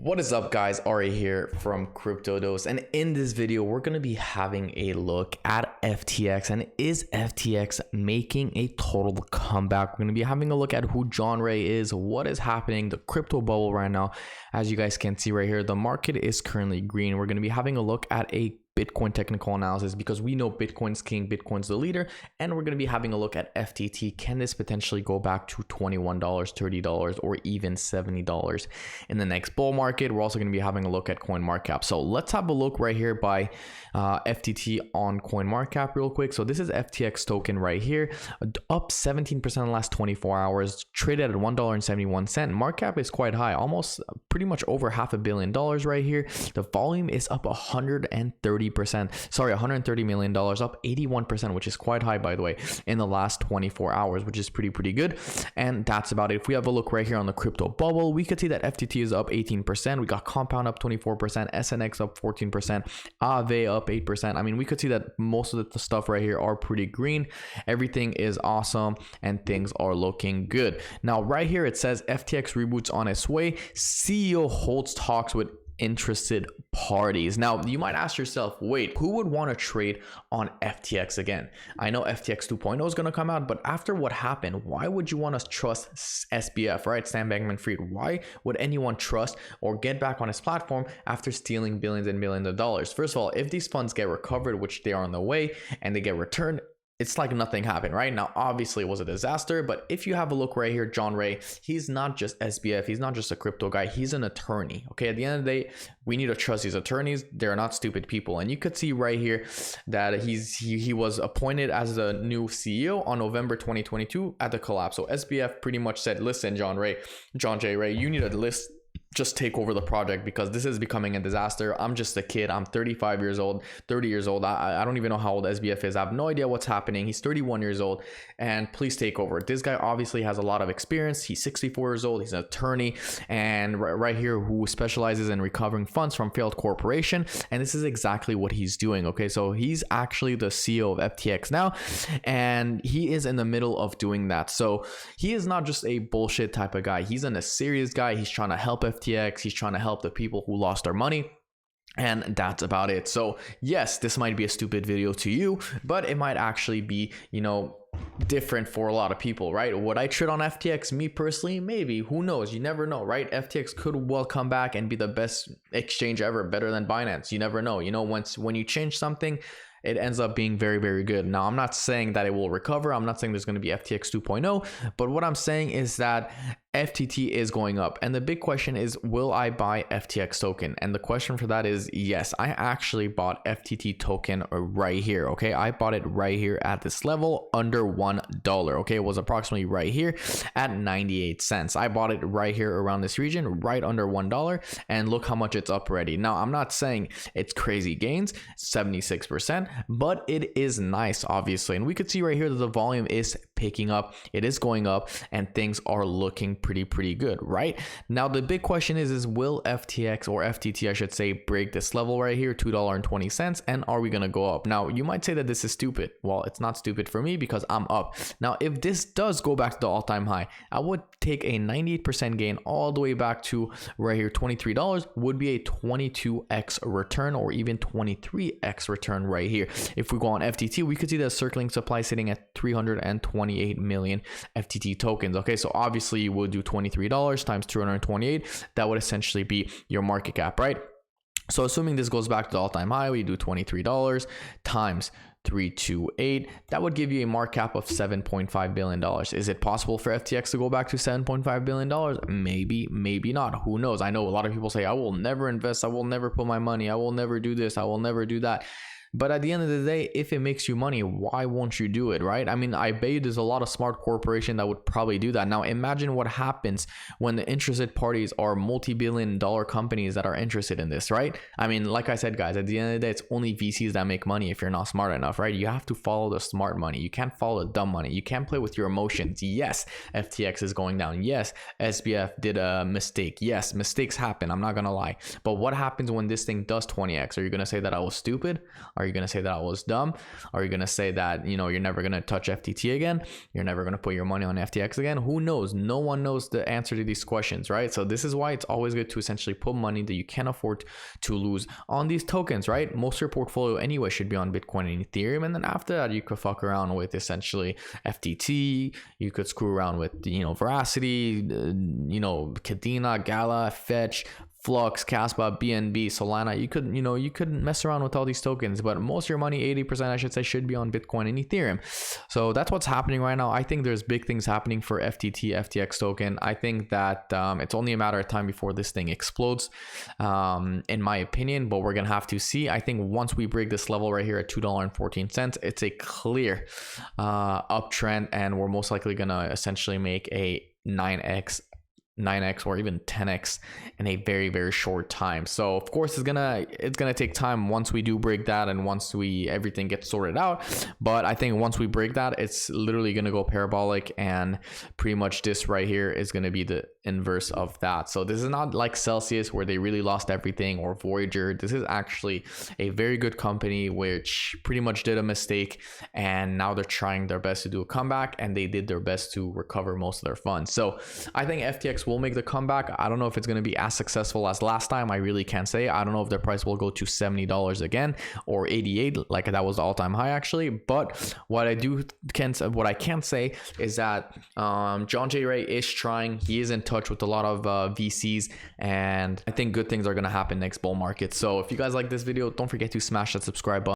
What is up, guys? Ari here from Crypto Dose, and in this video we're going to be having a look at FTX. And is FTX making a total comeback? We're going to be having a look at who John Ray is, what is happening, the crypto bubble right now. As you guys can see right here, the market is currently green. We're going to be having a look at a Bitcoin technical analysis because we know Bitcoin's king, Bitcoin's the leader, and we're going to be having a look at FTT. Can this potentially go back to $21, $30, or even $70 in the next bull market? We're also going to be having a look at CoinMarketCap. So let's have a look right here by FTT on CoinMarketCap real quick. So this is FTX token right here, up 17% in the last 24 hours, traded at $1.71. Market cap is quite high, almost pretty much over $500 million right here. The volume is up 130%, sorry, $130 million, up 81%, which is quite high, by the way, in the last 24 hours, which is pretty good. And that's about it. If we have a look right here on the crypto bubble, we could see that FTT is up 18%. We got Compound up 24%, SNX up 14%, Aave up 8%. I mean, we could see that most of the stuff right here are pretty green. Everything is awesome and things are looking good. Now, right here, it says FTX reboots on its way. CEO holds talks with interested parties. Now, you might ask yourself, wait, who would want to trade on FTX again? I know FTX 2.0 is going to come out, but after what happened, why would you want to trust SBF, right? Sam Bankman-Fried. Why would anyone trust or get back on his platform after stealing billions and billions of dollars? First of all, if these funds get recovered, which they are on the way, and they get returned, it's like nothing happened, right? Now, obviously it was a disaster, but if you have a look right here, John Ray, he's not just SBF, he's not just a crypto guy, he's an attorney, okay? At the end of the day, we need to trust these attorneys. They're not stupid people. And you could see right here that he was appointed as the new CEO on November 2022 at the collapse. So SBF pretty much said, listen, John J. Ray, you need to just take over the project because this is becoming a disaster. I'm just a kid. I'm 35 years old, 30 years old. I don't even know how old SBF is. I have no idea what's happening. He's 31 years old, and please take over. This guy obviously has a lot of experience. He's 64 years old. He's an attorney, and right here, who specializes in recovering funds from failed corporation. And this is exactly what he's doing. Okay, so he's actually the CEO of FTX now, and he is in the middle of doing that. So he is not just a bullshit type of guy. He's a serious guy. He's trying to help FTX. He's trying to help the people who lost their money. And that's about it. So yes, this might be a stupid video to you, but it might actually be, different for a lot of people, right? Would I trade on FTX? Me personally, maybe. Who knows? You never know, right? FTX could well come back and be the best exchange ever, better than Binance. You never know. When you change something, it ends up being very good. Now, I'm not saying that it will recover. I'm not saying there's going to be FTX 2.0, but what I'm saying is that FTT is going up. And the big question is, will I buy FTX token? And the question for that is yes. I actually bought FTT token right here. Okay, I bought it right here at this level under $1. Okay, it was approximately right here at 98 cents. I bought it right here around this region, right under $1, and look how much it's up already. Now, I'm not saying it's crazy gains, 76%, but it is nice, obviously. And we could see right here that the volume is picking up, it is going up, and things are looking pretty good, right? Now, the big question is will FTX, or FTT I should say, break this level right here, $2.20, and are we gonna go up? Now, you might say that this is stupid. Well, it's not stupid for me because I'm up. Now, if this does go back to the all-time high, I would take a 98% gain all the way back to right here, $23 would be a 22x return, or even 23x return right here. If we go on FTT, we could see the circling supply sitting at 328 million FTT tokens. Okay, so obviously you would do $23 times 228. That would essentially be your market cap, right? So assuming this goes back to the all-time high, we do $23 times 328. That would give you a market cap of $7.5 billion. Is it possible for FTX to go back to $7.5 billion? Maybe, maybe not. Who knows? I know a lot of people say, I will never invest. I will never put my money. I will never do this. I will never do that. But at the end of the day, if it makes you money, why won't you do it, right? I mean, I bet there's a lot of smart corporation that would probably do that. Now, imagine what happens when the interested parties are multi-billion-dollar companies that are interested in this, right? I mean, like I said, guys, at the end of the day, it's only VCs that make money if you're not smart enough, right? You have to follow the smart money. You can't follow the dumb money. You can't play with your emotions. Yes, FTX is going down. Yes, SBF did a mistake. Yes, mistakes happen. I'm not going to lie. But what happens when this thing does 20x? Are you going to say that I was stupid? Are you going to say that I was dumb? Are you going to say that, you know, you're never going to touch FTT again? You're never going to put your money on FTX again? Who knows? No one knows the answer to these questions, right? So this is why it's always good to essentially put money that you can't afford to lose on these tokens, right? Most of your portfolio anyway should be on Bitcoin and Ethereum. And then after that, you could fuck around with essentially FTT. You could screw around with, you know, Veracity, you know, Kadena, Gala, Fetch, Flux, Caspa, BNB, Solana. You could mess around with all these tokens, but most of your money, 80% I should say, should be on Bitcoin and Ethereum. So that's what's happening right now. I think there's big things happening for FTT, FTX token. I think that it's only a matter of time before this thing explodes, in my opinion, but we're gonna have to see. I think once we break this level right here at $2.14, it's a clear uptrend, and we're most likely gonna essentially make a 9x or even 10x in a very, very short time. So of course it's gonna take time once we do break that and once everything gets sorted out. But I think once we break that, it's literally gonna go parabolic, and pretty much this right here is gonna be the inverse of that. So this is not like Celsius where they really lost everything, or Voyager. This is actually a very good company which pretty much did a mistake, and now they're trying their best to do a comeback, and they did their best to recover most of their funds. So I think FTX will make the comeback. I don't know if it's going to be as successful as last time. I really can't say. I don't know if their price will go to $70 again or 88, like that was the all-time high actually. But what I can say is that John J. Ray is trying. He is in touch with a lot of VCs, and I think good things are going to happen next bull market. So if you guys like this video, don't forget to smash that subscribe button.